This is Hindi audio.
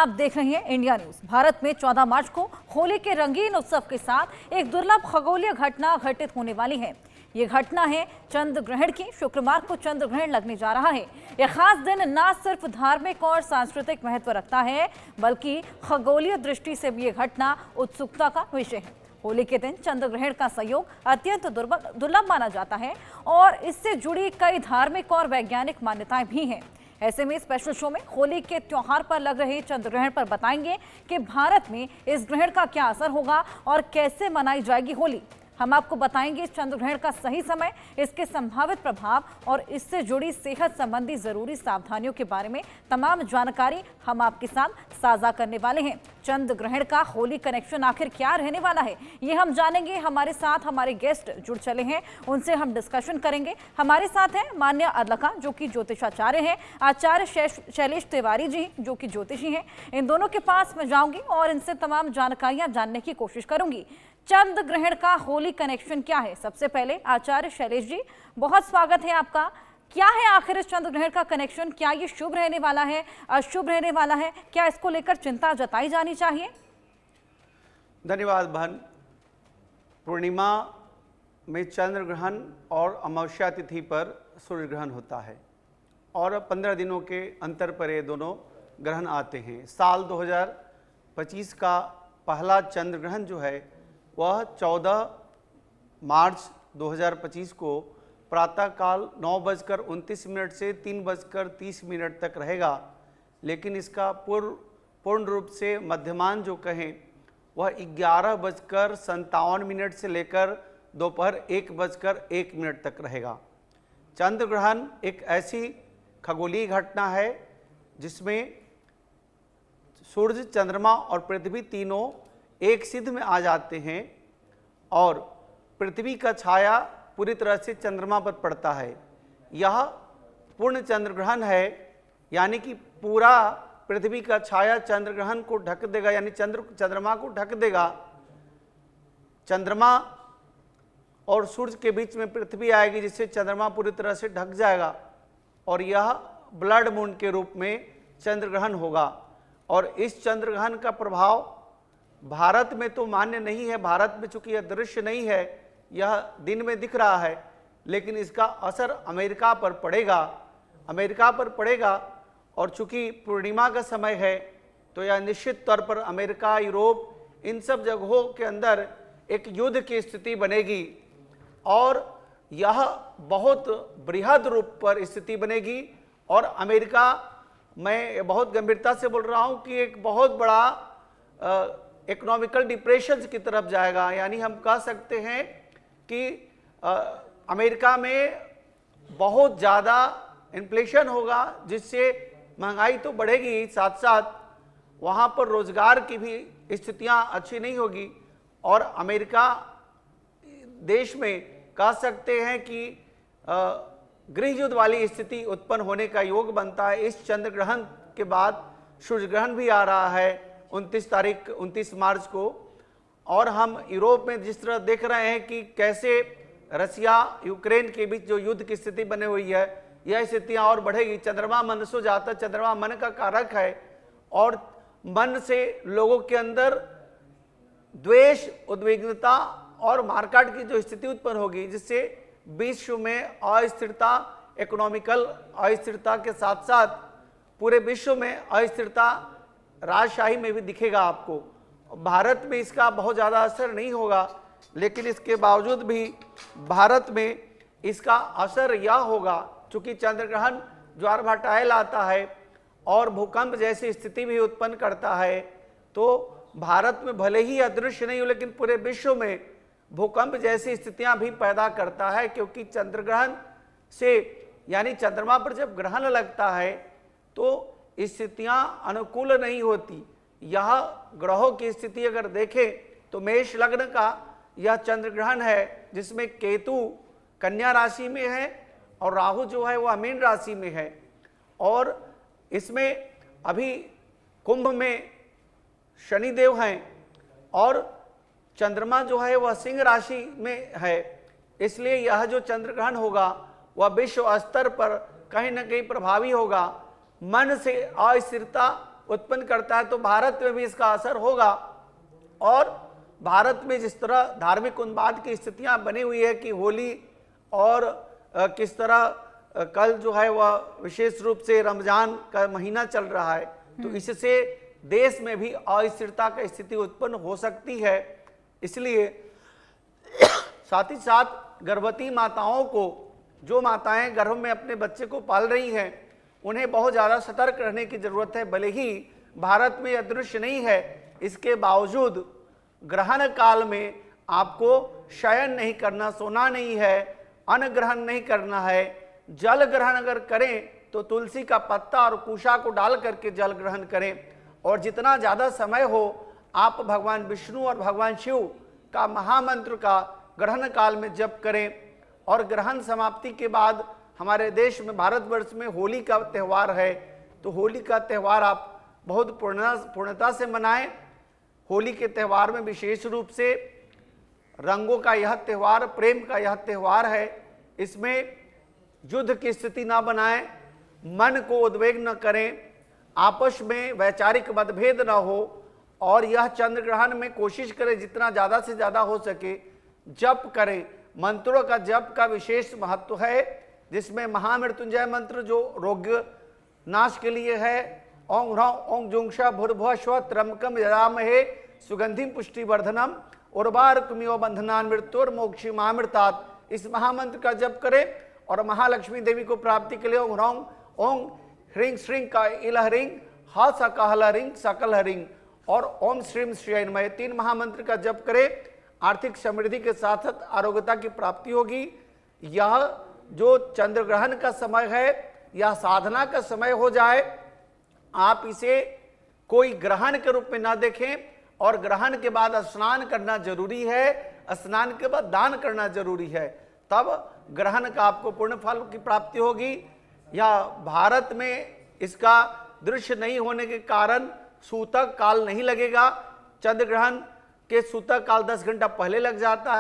आप देख रहे हैं इंडिया न्यूज। भारत में 14 मार्च को होली के रंगीन उत्सव के साथ एक दुर्लभ खगोलीय घटना घटित होने वाली है। ये घटना है चंद्र ग्रहण की। शुक्रवार को चंद्र ग्रहण लगने जा रहा है। यह खास दिन न सिर्फ धार्मिक और सांस्कृतिक महत्व रखता है, बल्कि खगोलीय दृष्टि से भी ये घटना उत्सुकता का विषय है। होली के दिन चंद्र ग्रहण का संयोग अत्यंत दुर्लभ माना जाता है और इससे जुड़ी कई धार्मिक और वैज्ञानिक मान्यताएं भी हैं। ऐसे में स्पेशल शो में होली के त्योहार पर लग रहे चंद्र ग्रहण पर बताएंगे कि भारत में इस ग्रहण का क्या असर होगा और कैसे मनाई जाएगी होली। हम आपको बताएंगे इस चंद्र ग्रहण का सही समय, इसके संभावित प्रभाव और इससे जुड़ी सेहत संबंधी जरूरी सावधानियों के बारे में तमाम जानकारी हम आपके साथ साझा करने वाले हैं। चंद्र ग्रहण का होली कनेक्शन आखिर क्या रहने वाला है, ये हम जानेंगे। हमारे साथ हमारे गेस्ट जुड़ चले हैं, उनसे हम डिस्कशन करेंगे। हमारे साथ हैं मान्य अदलका जो कि ज्योतिषाचार्य हैं, आचार्य शैलेश तिवारी जी जो कि ज्योतिषी हैं। इन दोनों के पास मैं जाऊंगी और इनसे तमाम जानकारियां जानने की कोशिश करूंगी। चंद्र ग्रहण का होली कनेक्शन क्या है? सबसे पहले आचार्य शैलेश जी, बहुत स्वागत है आपका। क्या है आखिर इस चंद्र ग्रहण का कनेक्शन? क्या ये शुभ रहने वाला है, अशुभ रहने वाला है? क्या इसको लेकर चिंता जताई जानी चाहिए? धन्यवाद बहन। पूर्णिमा में चंद्र ग्रहण और अमावस्या तिथि पर सूर्य ग्रहण होता है और 15 दिनों के अंतर पर ये दोनों ग्रहण आते हैं। साल 2025 का पहला चंद्र ग्रहण जो है वह 14 मार्च 2025 को प्रातःकाल 9:29 से 3:30 तक रहेगा, लेकिन इसका पूर्ण रूप से मध्यमान जो कहें वह 11:57 से लेकर दोपहर 1:01 तक रहेगा। चंद्र ग्रहण एक ऐसी खगोलीय घटना है जिसमें सूर्य, चंद्रमा और पृथ्वी तीनों एक सिद्ध में आ जाते हैं और पृथ्वी का छाया पूरी तरह से चंद्रमा पर पड़ता है। यह पूर्ण चंद्र ग्रहण है, यानी कि पूरा पृथ्वी का छाया चंद्र ग्रहण को ढक देगा, यानी चंद्रमा को ढक देगा। चंद्रमा और सूर्य के बीच में पृथ्वी आएगी जिससे चंद्रमा पूरी तरह से ढक जाएगा और यह ब्लड मून के रूप में चंद्र ग्रहण होगा। और इस चंद्र ग्रहण का प्रभाव भारत में तो मान्य नहीं है। भारत में चूंकि यह दृश्य नहीं है, यह दिन में दिख रहा है, लेकिन इसका असर अमेरिका पर पड़ेगा। और चूंकि पूर्णिमा का समय है तो यह निश्चित तौर पर अमेरिका, यूरोप, इन सब जगहों के अंदर एक युद्ध की स्थिति बनेगी और यह बहुत बृहद रूप पर स्थिति बनेगी। और अमेरिका, मैं बहुत गंभीरता से बोल रहा हूं कि एक बहुत बड़ा इकोनॉमिकल डिप्रेशन की तरफ जाएगा। यानी हम कह सकते हैं कि अमेरिका में बहुत ज़्यादा इन्फ्लेशन होगा, जिससे महंगाई तो बढ़ेगी, साथ साथ वहाँ पर रोजगार की भी स्थितियाँ अच्छी नहीं होगी। और अमेरिका देश में कह सकते हैं कि गृह युद्ध वाली स्थिति उत्पन्न होने का योग बनता है। इस चंद्र ग्रहण के बाद सूर्य ग्रहण भी आ रहा है 29 मार्च को। और हम यूरोप में जिस तरह देख रहे हैं कि कैसे रसिया यूक्रेन के बीच जो युद्ध की स्थिति बनी हुई है, यह स्थितियां और बढ़ेगी। चंद्रमा मन सो जाता, चंद्रमा मन का कारक है और मन से लोगों के अंदर द्वेष, उद्विग्नता और मारकाट की जो स्थिति उत्पन्न होगी, जिससे विश्व में अस्थिरता, इकोनॉमिकल अस्थिरता के साथ साथ पूरे विश्व में अस्थिरता, राजशाही में भी दिखेगा आपको। भारत में इसका बहुत ज़्यादा असर नहीं होगा, लेकिन इसके बावजूद भी भारत में इसका असर यह होगा, चूंकि चंद्र ग्रहण ज्वार भाटा लाता है और भूकंप जैसी स्थिति भी उत्पन्न करता है, तो भारत में भले ही अदृश्य नहीं हो, लेकिन पूरे विश्व में भूकंप जैसी स्थितियां भी पैदा करता है। क्योंकि चंद्र ग्रहण से, यानी चंद्रमा पर जब ग्रहण लगता है तो स्थितियां अनुकूल नहीं होती। यह ग्रहों की स्थिति अगर देखें तो मेष लग्न का यह चंद्र ग्रहण है, जिसमें केतु कन्या राशि में है और राहु जो है वह मीन राशि में है। और इसमें अभी कुंभ में शनिदेव हैं और चंद्रमा जो है वह सिंह राशि में है। इसलिए यह जो चंद्र ग्रहण होगा वह विश्व स्तर पर कहीं ना कहीं प्रभावी होगा। मन से अस्थिरता उत्पन्न करता है तो भारत में भी इसका असर होगा। और भारत में जिस तरह धार्मिक उन्माद की स्थितियां बनी हुई है कि होली और किस तरह कल जो है वह विशेष रूप से रमजान का महीना चल रहा है, तो इससे देश में भी अस्थिरता की स्थिति उत्पन्न हो सकती है। इसलिए साथ ही साथ गर्भवती माताओं को, जो माताएं गर्भ में अपने बच्चे को पाल रही हैं, उन्हें बहुत ज़्यादा सतर्क रहने की ज़रूरत है। भले ही भारत में यह दृश्य नहीं है, इसके बावजूद ग्रहण काल में आपको शयन नहीं करना, सोना नहीं है, अन्न ग्रहण नहीं करना है। जल ग्रहण अगर करें तो तुलसी का पत्ता और कुशा को डाल करके जल ग्रहण करें। और जितना ज़्यादा समय हो आप भगवान विष्णु और भगवान शिव का महामंत्र का ग्रहण काल में जप करें। और ग्रहण समाप्ति के बाद हमारे देश में, भारतवर्ष में होली का त्यौहार है, तो होली का त्यौहार आप बहुत पूर्णता से मनाएं। होली के त्यौहार में विशेष रूप से रंगों का यह त्यौहार, प्रेम का यह त्यौहार है। इसमें युद्ध की स्थिति ना बनाएं, मन को उद्वेग न करें, आपस में वैचारिक मतभेद ना हो। और यह चंद्र ग्रहण में कोशिश करें जितना ज़्यादा से ज़्यादा हो सके जप करें। मंत्रों का जप का विशेष महत्व है, जिसमें महामृत्युंजय मंत्र जो रोग नाश के लिए है, ओं ह्रौं ओं जुंक्षा भूर्भुवः स्वः त्र्यंबकम यजामहे सुगंधिम पुष्टिवर्धनम उर्वारुकमिव बंधनान् मृत्युर्मोक्षीमामृतात्। इस महामंत्र का जप करें और महालक्ष्मी देवी को प्राप्ति के लिए ओं ह्रौं ओं ह्रीं श्रीं का इलहरिंग हा सकहलरिंग सकलहरिंग और ओम श्रीम श्रीयन्मय, 3 महामंत्र का जप करें। आर्थिक समृद्धि के साथ साथ आरोग्यता की प्राप्ति होगी। यह जो चंद्र ग्रहण का समय है, यह साधना का समय हो जाए। आप इसे कोई ग्रहण के रूप में ना देखें। और ग्रहण के बाद स्नान करना जरूरी है, स्नान के बाद दान करना जरूरी है, तब ग्रहण का आपको पूर्ण फल की प्राप्ति होगी। या भारत में इसका दृश्य नहीं होने के कारण सूतक काल नहीं लगेगा। चंद्र ग्रहण के सूतक काल 10 घंटा पहले लग जाता है।